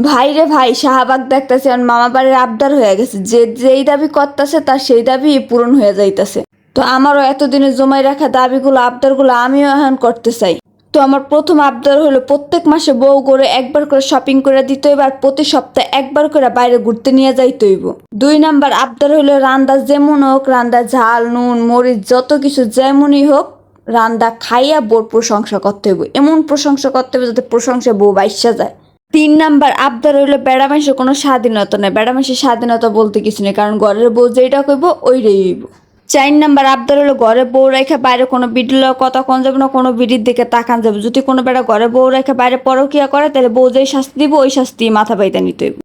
ভাই রে ভাই, শাহবাগ দেখতেছে আর মামা বাড়ির আবদার হয়ে গেছে, যে যেই দাবি করতেছে তার সেই দাবি পূরণ হয়ে যাইতেছে। তো আমারও এতদিনে জমাই রাখা দাবিগুলো আবদারগুলো আমিও এখন করতে চাই। তো আমার প্রথম আবদার হলো প্রত্যেক মাসে বউ করে একবার করে শপিং করে দিতে হইব, আর প্রতি সপ্তাহে একবার করে বাইরে ঘুরতে নিয়ে যাইতে হইব। 2 নাম্বার আবদার হলো রান্দা যেমন হোক, রান্দা ঝাল নুন মরিচ যত কিছু যেমনই হোক, রান্দা খাইয়া বউর প্রশংসা করতে হইব, এমন প্রশংসা করতে হবে যাতে প্রশংসা বউ বাইসা যায়। 3 নাম্বার আবদার হইলো বেড়া মাসে কোনো স্বাধীনতা নেই, বেড়া মাসে স্বাধীনতা বলতে কিছু নেই, কারণ ঘরের বউ যেটা কইব ওইটাই হইব। 4 নাম্বার আবদার হলো ঘরে বউ রেখে বাইরে কোনো বিডির কথা কোন যাবে না, কোনো বিডির দিকে তাকান যাবে। যদি কোনো বেড়া ঘরে বউ রেখে বাইরে পরকিয়া করে তাহলে বউ যেই শাস্তি দিব ওই শাস্তি মাথা পাইতে নিতে হইব।